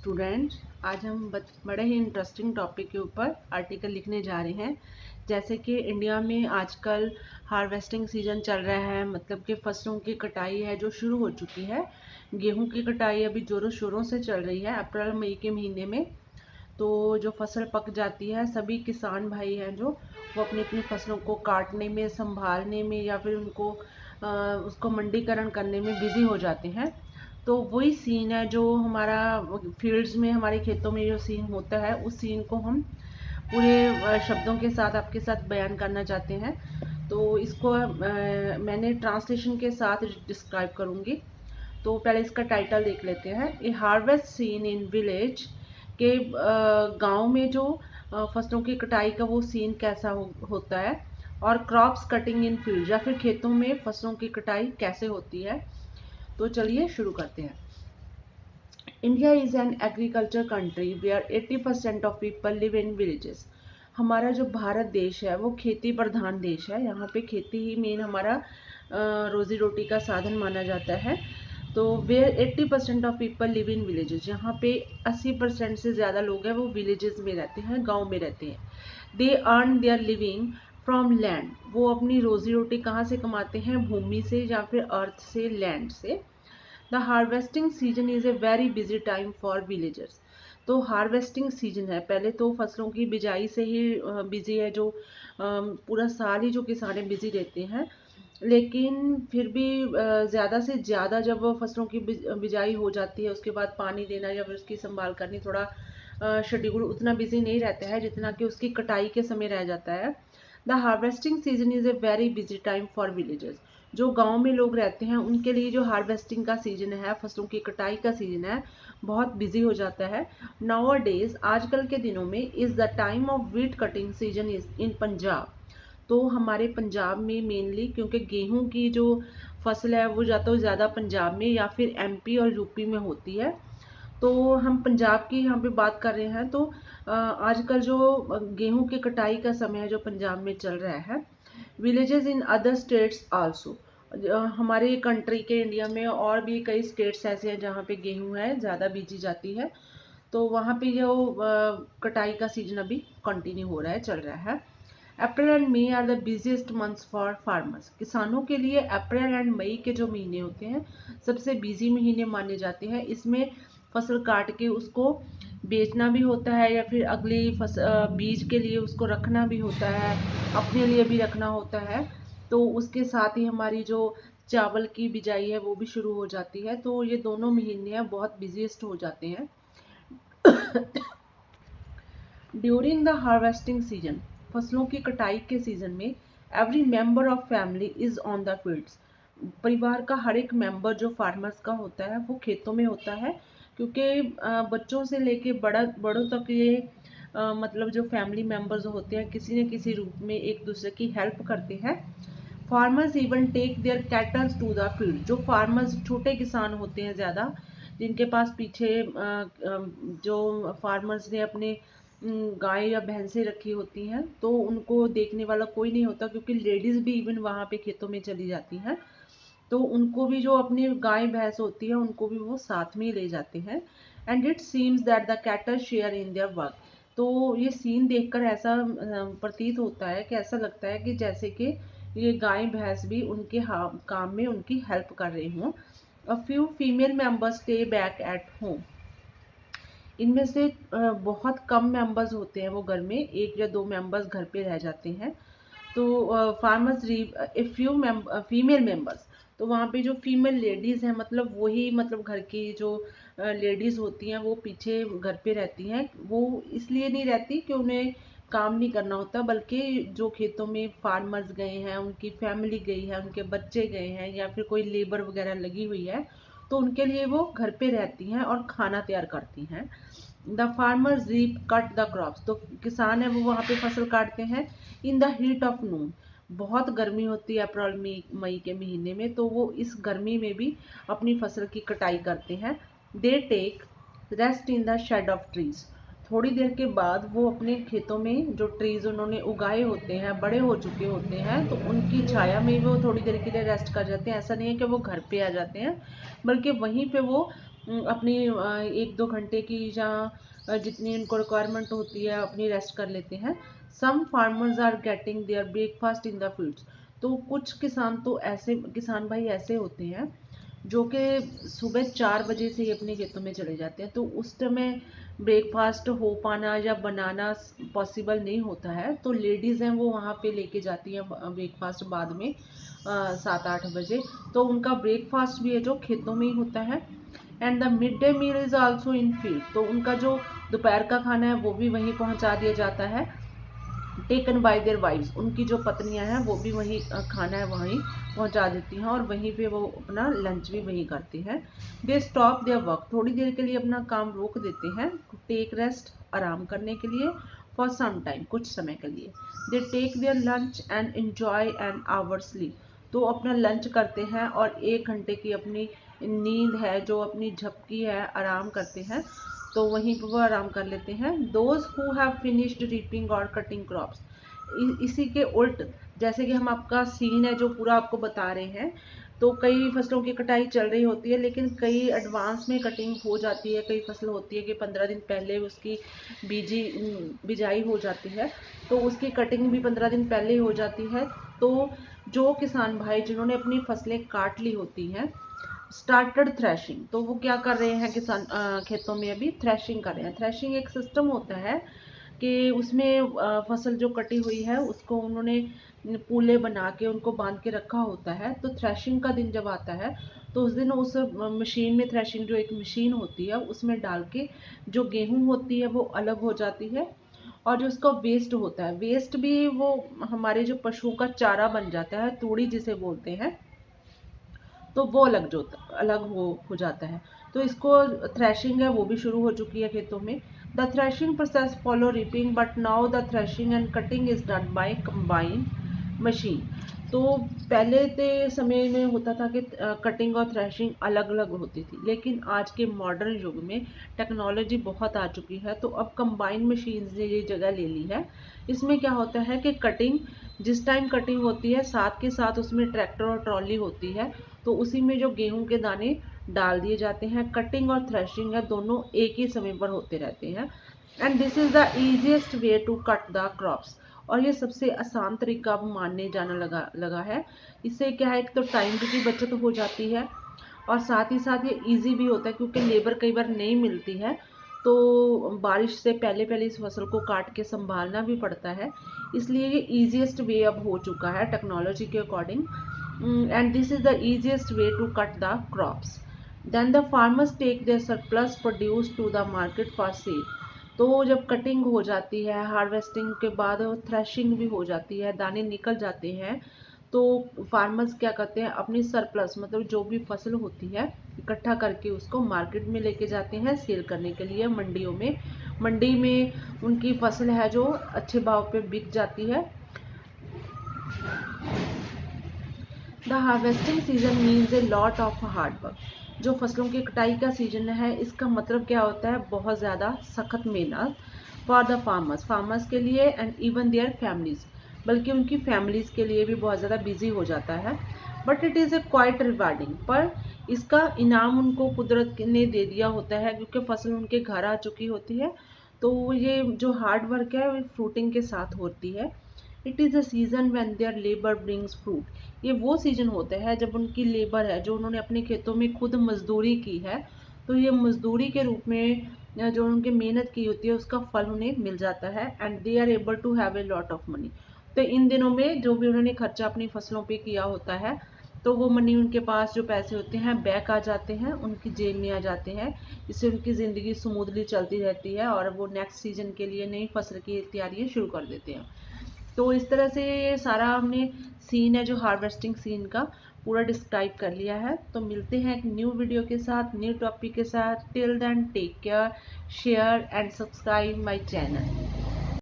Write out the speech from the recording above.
Students, आज हम बड़े ही इंटरेस्टिंग टॉपिक के ऊपर आर्टिकल लिखने जा रहे हैं। जैसे कि इंडिया में आजकल हार्वेस्टिंग सीजन चल रहा है, मतलब कि फसलों की कटाई है जो शुरू हो चुकी है। गेहूं की कटाई अभी जोरों शोरों से चल रही है अप्रैल मई के महीने में। तो जो फसल पक जाती है, सभी किसान भाई हैं जो वो अपनी अपनी फसलों को काटने में, संभालने में या फिर उसको मंडीकरण करने में बिजी हो जाते हैं। तो वही सीन है जो हमारा फील्ड्स में, हमारे खेतों में जो सीन होता है, उस सीन को हम पूरे शब्दों के साथ आपके साथ बयान करना चाहते हैं। तो इसको मैंने ट्रांसलेशन के साथ डिस्क्राइब करूंगी। तो पहले इसका टाइटल देख लेते हैं। ए हार्वेस्ट सीन इन विलेज, के गांव में जो फसलों की कटाई का वो सीन कैसा होता है, और क्रॉप्स कटिंग इन फील्ड, या फिर खेतों में फसलों की कटाई कैसे होती है। तो चलिए शुरू करते हैं। India is an agriculture country where 80% of people live in villages. हमारा जो भारत देश है वो खेती प्रधान देश है। यहाँ पे खेती ही मेन हमारा रोजी रोटी का साधन माना जाता है। तो where 80% of people live in villages, यहाँ पे 80% से ज़्यादा लोग हैं वो विलेजेस में रहते हैं, गांव में रहते हैं। They earn their living from land, वो अपनी रोजी रोटी कहाँ से कमाते हैं? भूमि से या फिर अर्थ से, लैंड से। The harvesting season is a very busy time for villagers. तो हार्वेस्टिंग सीजन है, पहले तो फसलों की बिजाई से ही बिजी है, जो पूरा साल ही जो किसान बिजी रहते हैं। लेकिन फिर भी ज़्यादा से ज़्यादा जब फसलों की बिजाई हो जाती है, उसके बाद पानी देना या फिर उसकी संभाल करनी, थोड़ा शेड्यूल उतना बिजी नहीं रहता है जितना कि उसकी कटाई के समय रह जाता है। The harvesting season is a very busy time for villagers. जो गांव में लोग रहते हैं उनके लिए जो हार्वेस्टिंग का सीजन है, फसलों की कटाई का सीजन है, बहुत बिजी हो जाता है। नाउ डेज, आजकल के दिनों में, is the time of wheat cutting season is in Punjab. तो हमारे पंजाब में मेनली, क्योंकि गेहूं की जो फसल है वो या तो ज़्यादा पंजाब में या फिर एमपी और यूपी में होती है। तो हम पंजाब की यहाँ पे बात कर रहे हैं। तो आजकल जो गेहूं की कटाई का समय है जो पंजाब में चल रहा है। Villages in other states also, हमारे कंट्री के, इंडिया में और भी कई स्टेट्स ऐसे हैं जहाँ पे गेहूं है ज़्यादा बीजी जाती है। तो वहाँ पे जो कटाई का सीजन अभी कंटिन्यू हो रहा है, चल रहा है। April and May are the busiest months for farmers. किसानों के लिए अप्रैल एंड मई के जो महीने होते हैं सबसे बिजी महीने माने जाते हैं। इसमें फसल काट के उसको बेचना भी होता है, या फिर अगली बीज के लिए उसको रखना भी होता है, अपने लिए भी रखना होता है। तो उसके साथ ही हमारी जो चावल की बिजाई है वो भी शुरू हो जाती है। तो ये दोनों महीने हैं बहुत बिजीएस्ट हो जाते हैं। ड्यूरिंग द हार्वेस्टिंग सीजन, फसलों की कटाई के सीजन में, every member of family is on the fields. परिवार का हर एक मेंबर जो फार्मर्स का होता है वो खेतों में होता है, क्योंकि बच्चों से लेके बड़ों तक ये मतलब जो फैमिली मेंबर्स होते हैं किसी न किसी रूप में एक दूसरे की हेल्प करते हैं। Farmers even take their cattles to the field. जो फार्मर्स छोटे किसान होते हैं ज़्यादा, जिनके पास पीछे जो फार्मर्स ने अपने गाय या भैंसें रखी होती हैं, तो उनको देखने वाला कोई नहीं होता, क्योंकि लेडीज़ भी इवन वहाँ पे खेतों में चली जाती हैं। तो उनको भी, जो अपनी गाय भैंस होती है, उनको भी वो साथ में ही ले जाते हैं। And it seems that the cattle share in their work. तो ये सीन देखकर ऐसा प्रतीत होता है कि ऐसा लगता है कि जैसे कि ये गाय भैंस भी उनके काम में उनकी हेल्प कर रहे हों। A few female members stay back at home. इनमें से बहुत कम मेंबर्स होते हैं वो घर में, एक या दो मेंबर्स घर पे रह जाते हैं। तो farmers a few female members, तो वहाँ पे जो फीमेल लेडीज़ हैं, मतलब वही, मतलब घर की जो लेडीज़ होती हैं वो पीछे घर पे रहती हैं। वो इसलिए नहीं रहती कि उन्हें काम नहीं करना होता, बल्कि जो खेतों में फार्मर्स गए हैं, उनकी फैमिली गई है, उनके बच्चे गए हैं, या फिर कोई लेबर वगैरह लगी हुई है, तो उनके लिए वो घर पे रहती हैं और खाना तैयार करती हैं। The farmers reap cut the crops, तो किसान है वो वहाँ पे फसल काटते हैं। In the heat of noon, बहुत गर्मी होती है अप्रैल मई के महीने में, तो वो इस गर्मी में भी अपनी फसल की कटाई करते हैं। They take rest in the shade of trees. थोड़ी देर के बाद वो अपने खेतों में जो ट्रीज उन्होंने उगाए होते हैं, बड़े हो चुके होते हैं, तो उनकी छाया में वो थोड़ी देर के लिए रेस्ट कर जाते हैं। ऐसा नहीं है कि वो घर पे आ जाते हैं, बल्कि वहीं पे वो अपनी 1-2 घंटे की या जितनी उनको रिक्वायरमेंट होती है अपनी रेस्ट कर लेते हैं। Some farmers are getting their breakfast in the fields. तो कुछ किसान भाई ऐसे होते हैं जो कि सुबह 4 बजे से ही अपने खेतों में चले जाते हैं, तो उस समय ब्रेकफास्ट हो पाना या बनाना पॉसिबल नहीं होता है। तो लेडीज़ हैं वो वहाँ पे लेके जाती हैं ब्रेकफास्ट बाद में 7-8 बजे। तो उनका ब्रेकफास्ट भी है जो खेतों में ही होता है। And the mid day meal is also in field. तो उनका जो दोपहर का खाना है वो भी वहीं पहुँचा दिया जाता है। टेकन बाय देयर वाइफ्स, उनकी जो पत्नियां हैं वो भी वहीं खाना है वहीं पहुंचा देती हैं और वहीं पे वो अपना लंच भी वहीं करती हैं। दे स्टॉप देयर वर्क, थोड़ी देर के लिए अपना काम रोक देते हैं टू टेक रेस्ट, आराम करने के लिए। फॉर सम टाइम, कुछ समय के लिए। They take their lunch and enjoy an hour sleep, तो अपना लंच करते हैं और 1 घंटे की अपनी नींद है जो अपनी झपकी है आराम करते हैं, तो वहीं पर वो आराम कर लेते हैं। Those who have finished reaping और कटिंग क्रॉप्स, इसी के उल्ट जैसे कि हम आपका सीन है जो पूरा आपको बता रहे हैं, तो कई फसलों की कटाई चल रही होती है लेकिन कई एडवांस में कटिंग हो जाती है। कई फसल होती है कि 15 दिन पहले उसकी बिजाई हो जाती है, तो उसकी कटिंग भी 15 दिन पहले ही हो जाती है। तो जो किसान भाई जिन्होंने अपनी फसलें काट ली होती हैं, स्टार्टेड थ्रेशिंग, तो वो क्या कर रहे हैं किसान खेतों में अभी थ्रेशिंग कर रहे हैं। थ्रेशिंग एक सिस्टम होता है कि उसमें फसल जो कटी हुई है उसको उन्होंने पूले बना के उनको बांध के रखा होता है। तो थ्रेशिंग का दिन जब आता है तो उस दिन उस मशीन में, थ्रेशिंग जो एक मशीन होती है उसमें डाल के जो गेहूं होती है वो अलग हो जाती है, और जो उसका वेस्ट होता है, वेस्ट भी वो हमारे जो पशुओं का चारा बन जाता है, तूड़ी जिसे बोलते हैं, तो वो अलग हो जाता है। तो इसको थ्रेशिंग है वो भी शुरू हो चुकी है खेतों में। The threshing process follow ripping, but now the threshing and cutting is done by combine machine. तो पहले के समय में होता था कि कटिंग और थ्रेशिंग अलग अलग होती थी, लेकिन आज के मॉडर्न युग में टेक्नोलॉजी बहुत आ चुकी है, तो अब कंबाइन मशीन ने ये जगह ले ली है। इसमें क्या होता है कि कटिंग, जिस टाइम कटिंग होती है साथ के साथ उसमें ट्रैक्टर और ट्रॉली होती है, तो उसी में जो गेहूं के दाने डाल दिए जाते हैं। कटिंग और थ्रेशिंग है दोनों एक ही समय पर होते रहते हैं। And this is the easiest way to cut the crops, और ये सबसे आसान तरीका अब मानने जाने लगा है। इससे क्या है, एक तो टाइम की बचत हो जाती है और साथ ही साथ ये इजी भी होता है क्योंकि लेबर कई बार नहीं मिलती है, तो बारिश से पहले पहले इस फसल को काट के संभालना भी पड़ता है। इसलिए ये इजीएस्ट वे अब हो चुका है टेक्नोलॉजी के according. And this is the easiest way to cut the crops. Then the farmers take their surplus produce to the market for sale. तो जब कटिंग हो जाती है, हार्वेस्टिंग के बाद थ्रेशिंग भी हो जाती है, दाने निकल जाते हैं, तो फार्मर्स क्या करते हैं, अपनी सरप्लस मतलब जो भी फसल होती है इकट्ठा करके उसको मार्केट में लेके जाते हैं सेल करने के लिए मंडियों में। मंडी में उनकी फसल है जो अच्छे भाव पे बिक जाती है। The harvesting season means A lot of hard work. जो फसलों की कटाई का सीजन है इसका मतलब क्या होता है, बहुत ज़्यादा सख्त मेहनत फॉर द फार्मर्स के लिए एंड इवन देयर फैमिलीज, बल्कि उनकी फैमिलीज के लिए भी बहुत ज़्यादा बिजी हो जाता है। But it is a quite rewarding, पर इसका इनाम उनको कुदरत ने दे दिया होता है क्योंकि फसल उनके घर आ चुकी होती है। तो ये जो हार्ड वर्क है वो फ्रूटिंग के साथ होती है। It is a season when their labour brings fruit, ये वो सीजन होता है जब उनकी लेबर है जो उन्होंने अपने खेतों में खुद मजदूरी की है, तो ये मजदूरी के रूप में जो उनकी मेहनत की होती है उसका फल उन्हें मिल जाता है। And they are able to have a lot of money, तो इन दिनों में जो भी उन्होंने खर्चा अपनी फसलों पे किया होता है तो वो मनी उनके पास जो पैसे होते हैं बैक आ जाते हैं, उनकी जेब में आ जाते हैं। इससे उनकी ज़िंदगी स्मूथली चलती रहती है और वो नेक्स्ट सीजन के लिए नई फसल की तैयारियां शुरू कर देते हैं। तो इस तरह से ये सारा हमने सीन है जो हार्वेस्टिंग सीन का पूरा डिस्क्राइब कर लिया है। तो मिलते हैं एक न्यू वीडियो के साथ, न्यू टॉपिक के साथ। Till then take care, share and subscribe my channel.